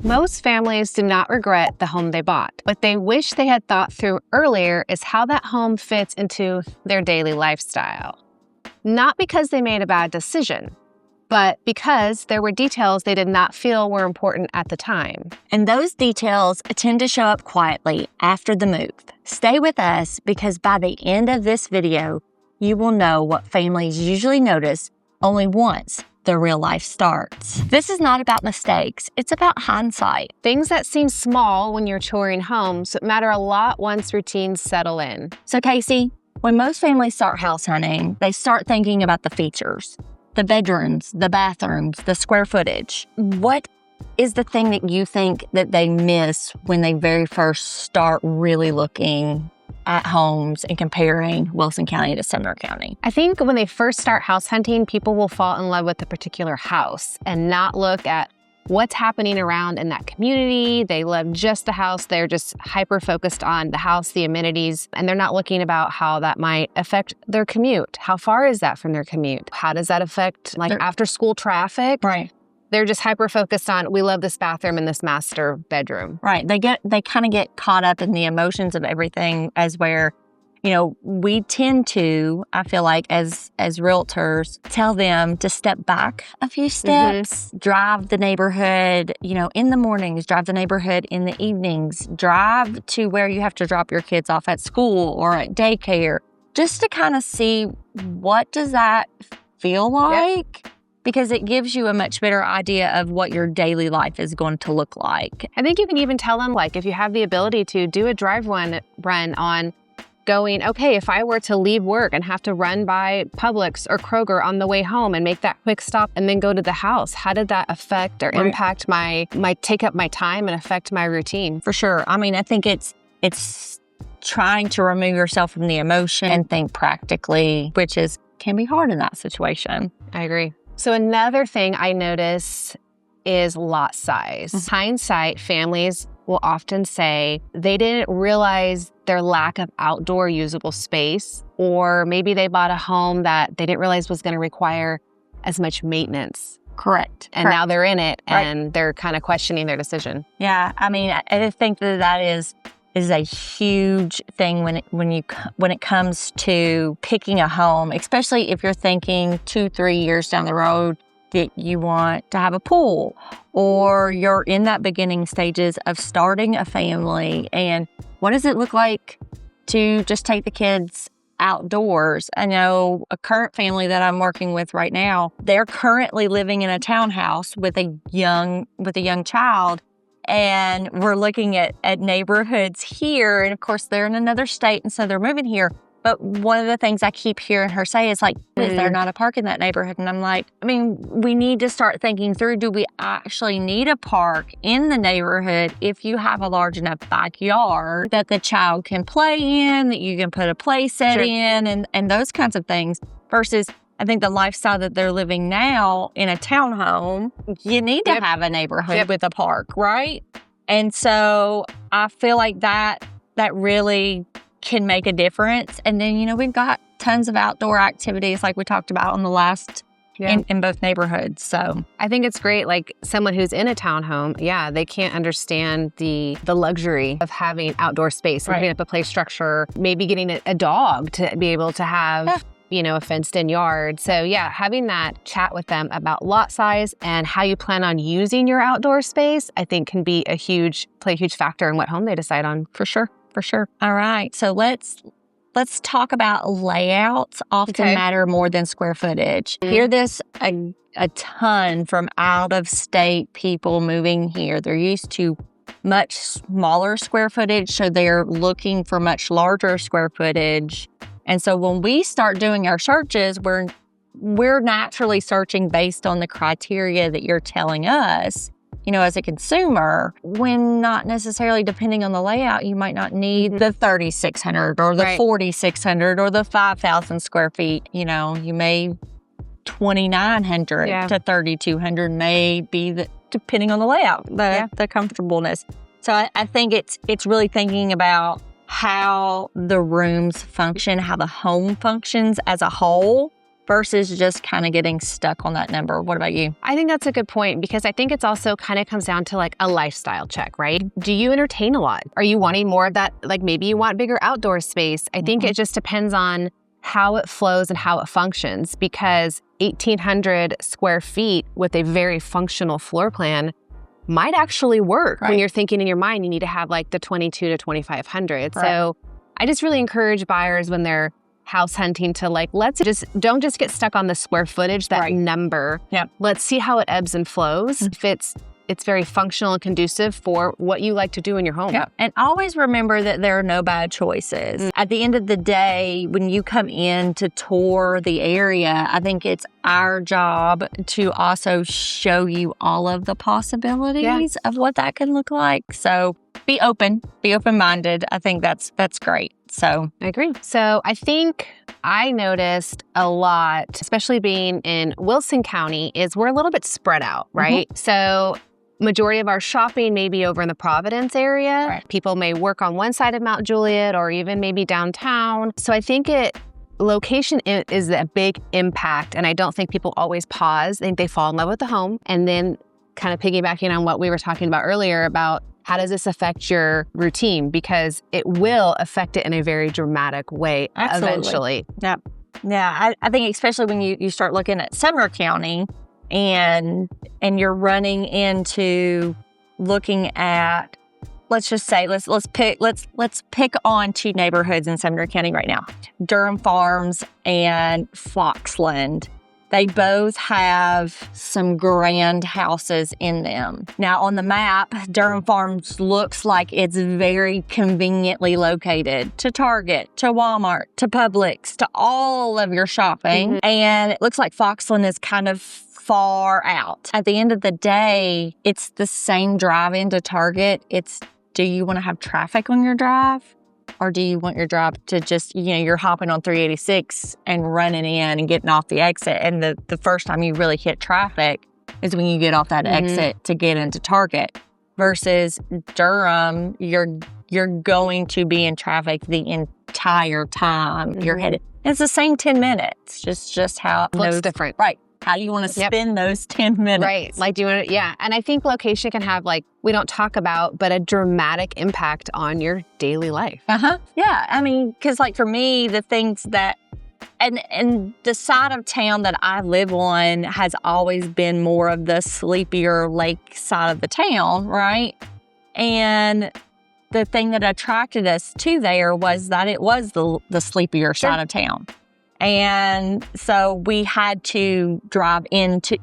Most families do not regret the home they bought. What they wish they had thought through earlier is how that home fits into their daily lifestyle. Not because they made a bad decision, but because there were details they did not feel were important at the time. And those details tend to show up quietly after the move. Stay with us because by the end of this video, you will know what families usually notice only once the real life starts. This is not about mistakes, it's about hindsight. Things that seem small when you're touring homes matter a lot once routines settle in. So Casey, when most families start house hunting, they start thinking about the features, the bedrooms, the bathrooms, the square footage. What is the thing that you think that they miss when they very first start really looking at homes and comparing Wilson County to Sumner County? I think when they first start house hunting, people will fall in love with a particular house and not look at what's happening around in that community. They love just the house. They're just hyper-focused on the house, the amenities, and they're not looking about how that might affect their commute. How far is that from their commute? How does that affect after-school traffic? Right. They're just hyper-focused on, we love this bathroom and this master bedroom. Right. They kind of get caught up in the emotions of everything, as where, we tend to, I feel like as realtors, tell them to step back a few steps, drive the neighborhood, in the mornings, drive the neighborhood in the evenings, drive to where you have to drop your kids off at school or at daycare, just to kind of see what does that feel like. Yep. Because it gives you a much better idea of what your daily life is going to look like. I think you can even tell them, if you have the ability to do a run on going, okay, if I were to leave work and have to run by Publix or Kroger on the way home and make that quick stop and then go to the house, how did that affect or impact my take up my time and affect my routine? For sure. I mean, I think it's trying to remove yourself from the emotion and think practically, which can be hard in that situation. I agree. So another thing I notice is lot size. Hindsight, families will often say they didn't realize their lack of outdoor usable space, or maybe they bought a home that they didn't realize was going to require as much maintenance. Correct. And now they're in it and they're kind of questioning their decision. Yeah. I mean, I think that is a huge thing when it comes to picking a home, especially if you're thinking 2-3 years down the road that you want to have a pool, or you're in that beginning stages of starting a family. And what does it look like to just take the kids outdoors? I know a current family that I'm working with right now, they're currently living in a townhouse with a young child. And we're looking at neighborhoods here. And of course, they're in another state. And so they're moving here. But one of the things I keep hearing her say is is there not a park in that neighborhood? And I'm like, we need to start thinking through, do we actually need a park in the neighborhood if you have a large enough backyard that the child can play in, that you can put a play set in and those kinds of things, versus I think the lifestyle that they're living now in a townhome, you need to have a neighborhood with a park, right? And so I feel like that really can make a difference. And then, we've got tons of outdoor activities like we talked about on the last in both neighborhoods. So I think it's great. Someone who's in a townhome, they can't understand the luxury of having outdoor space, putting up a play structure, maybe getting a dog to be able to have a fenced-in yard. So having that chat with them about lot size and how you plan on using your outdoor space, I think can be play a huge factor in what home they decide on. For sure. All right. So let's talk about layouts often matter more than square footage. Hear this a ton from out-of-state people moving here. They're used to much smaller square footage, so they're looking for much larger square footage. And so when we start doing our searches, we're naturally searching based on the criteria that you're telling us, as a consumer, when not necessarily depending on the layout, you might not need the 3,600 or the 4,600 or the 5,000 square feet. You may 2,900 to 3,200 may be depending on the layout, the comfortableness. So I think it's really thinking about how the rooms function, how the home functions as a whole, versus just kind of getting stuck on that number. What about you? I think that's a good point because I think it's also kind of comes down to like a lifestyle check, right? Do you entertain a lot? Are you wanting more of that? Like maybe you want bigger outdoor space. I think it just depends on how it flows and how it functions because 1,800 square feet with a very functional floor plan might actually work when you're thinking in your mind, you need to have like the 22 to 2,500. Right. So I just really encourage buyers when they're house hunting to like, don't just get stuck on the square footage, that number. Yep. Let's see how it ebbs and flows. If it's very functional and conducive for what you like to do in your home. Yep. And always remember that there are no bad choices. At the end of the day, when you come in to tour the area, I think it's our job to also show you all of the possibilities of what that could look like. So be open-minded. I think that's great. So I agree. So I think I noticed a lot, especially being in Wilson County, is we're a little bit spread out, right? So majority of our shopping may be over in the Providence area. Right. People may work on one side of Mount Juliet or even maybe downtown. So I think location is a big impact. And I don't think people always pause. I think they fall in love with the home. And then kind of piggybacking on what we were talking about earlier about how does this affect your routine? Because it will affect it in a very dramatic way eventually. Yep. Yeah, I think especially when you start looking at Sumner County and you're running into looking at, let's just say, let's pick on two neighborhoods in Sumner County right now, Durham Farms and Foxland. They both have some grand houses in them. Now, on the map, Durham Farms looks like it's very conveniently located to Target, to Walmart, to Publix, to all of your shopping. And it looks like Foxland is kind of far out. At the end of the day, it's the same drive into Target. Do you want to have traffic on your drive? Or do you want your drive to just, you're hopping on 386 and running in and getting off the exit. And the first time you really hit traffic is when you get off that exit to get into Target. Versus Durham, you're going to be in traffic the entire time you're headed. It's the same 10 minutes, just how it looks different. Right. How do you want to spend those 10 minutes? Right. Like, do you want to, And I think location can have, we don't talk about, but a dramatic impact on your daily life. Yeah. I mean, because for me, the things that, and the side of town that I live on has always been more of the sleepier lake side of the town, right? And the thing that attracted us to there was that it was the sleepier side of town. And so we had to drive into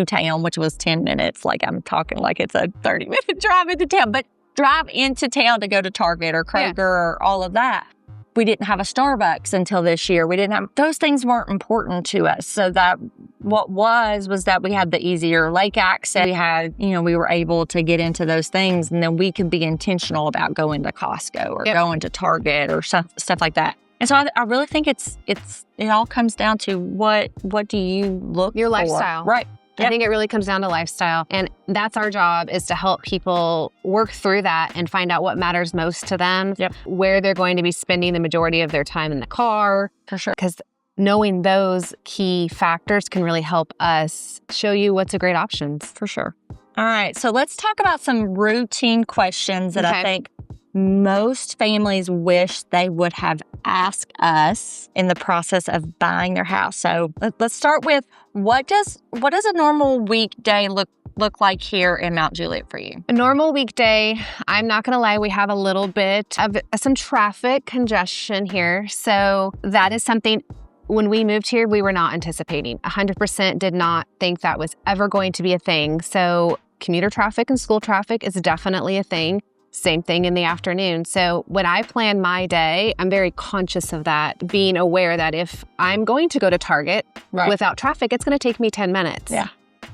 town, which was 10 minutes. I'm talking like it's a 30-minute drive into town, but drive into town to go to Target or Kroger or all of that. We didn't have a Starbucks until this year. Those things weren't important to us. So that what was that we had the easier lake access. We had, we were able to get into those things, and then we could be intentional about going to Costco or going to Target or stuff like that. And so I really think it all comes down to what do you look for? Your lifestyle. Right. I think it really comes down to lifestyle. And that's our job, is to help people work through that and find out what matters most to them, where they're going to be spending the majority of their time in the car. For sure. Because knowing those key factors can really help us show you what's a great option. For sure. All right. So let's talk about some routine questions that I think most families wish they would have asked us in the process of buying their house. So let's start with, what does a normal weekday look like here in Mount Juliet for you? A normal weekday, I'm not going to lie, we have a little bit of some traffic congestion here. So that is something, when we moved here, we were not anticipating. 100% did not think that was ever going to be a thing. So commuter traffic and school traffic is definitely a thing. Same thing in the afternoon. So when I plan my day, I'm very conscious of that, being aware that if I'm going to go to Target without traffic, it's going to take me 10 minutes. Yeah.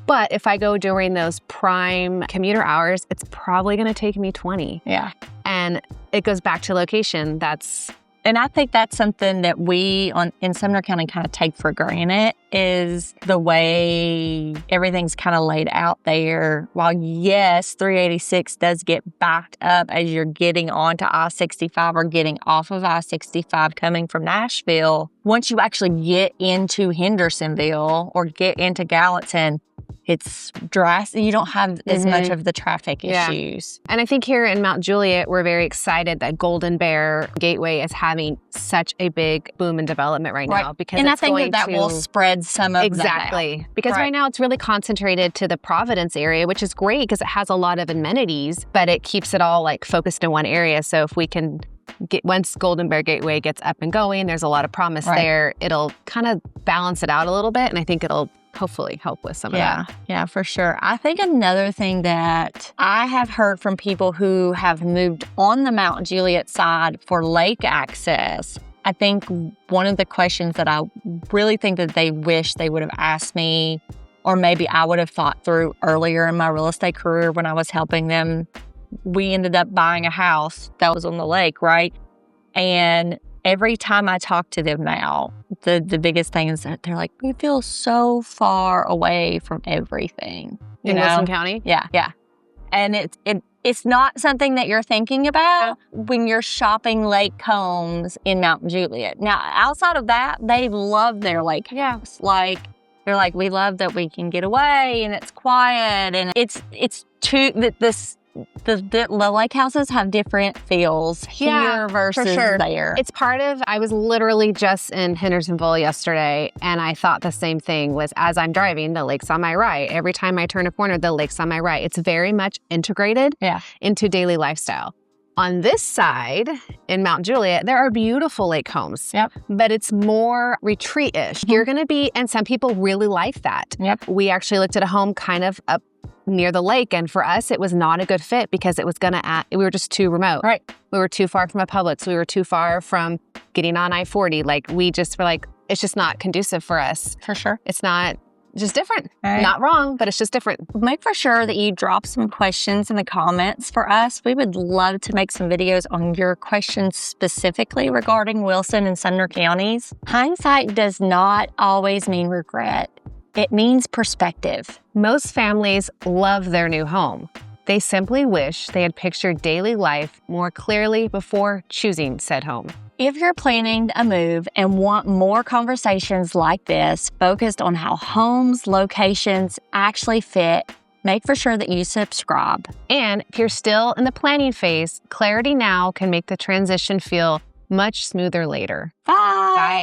But if I go during those prime commuter hours, it's probably going to take me 20. Yeah. And it goes back to location. And I think that's something that we in Sumner County kind of take for granted, is the way everything's kind of laid out there. While yes, 386 does get backed up as you're getting onto I-65 or getting off of I-65 coming from Nashville, once you actually get into Hendersonville or get into Gallatin, it's drastic. You don't have as much of the traffic issues. And I think here in Mount Juliet, we're very excited that Golden Bear Gateway is having such a big boom in development right now. Because and I it's think going that will spread some of exactly. that out. Because right now it's really concentrated to the Providence area, which is great because it has a lot of amenities, but it keeps it all like focused in one area. So if we can once Golden Bear Gateway gets up and going, there's a lot of promise there. It'll kind of balance it out a little bit, and I think it'll hopefully help with some of that. Yeah, for sure. I think another thing that I have heard from people who have moved on the Mount Juliet side for lake access, I think one of the questions that I really think that they wish they would have asked me, or maybe I would have thought through earlier in my real estate career when I was helping them, we ended up buying a house that was on the lake, right? And every time I talk to them now, the biggest thing is that they're like, we feel so far away from everything. In Wilson County? Yeah. And it's not something that you're thinking about when you're shopping lake homes in Mount Juliet. Now, outside of that, they love their lake house. Like, they're like, we love that we can get away and it's quiet and it's too, the lake houses have different feels here versus there. It's part of, I was literally just in Hendersonville yesterday, and I thought the same thing was as I'm driving, the lake's on my right. Every time I turn a corner, the lake's on my right. It's very much integrated into daily lifestyle. On this side, in Mount Juliet, there are beautiful lake homes, but it's more retreat-ish. You're going to be, and some people really like that. We actually looked at a home kind of up near the lake, and for us, it was not a good fit because it was we were just too remote. We were too far from a Publix. We were too far from getting on I-40. Like, we just were like, it's just not conducive for us. For sure. It's not, just different. Not wrong, but it's just different. Make for sure that you drop some questions in the comments for us. We would love to make some videos on your questions specifically regarding Wilson and Sumner counties. Hindsight does not always mean regret. It means perspective. Most families love their new home. They simply wish they had pictured daily life more clearly before choosing said home. If you're planning a move and want more conversations like this focused on how homes, locations actually fit, make for sure that you subscribe. And if you're still in the planning phase, clarity now can make the transition feel much smoother later. Bye.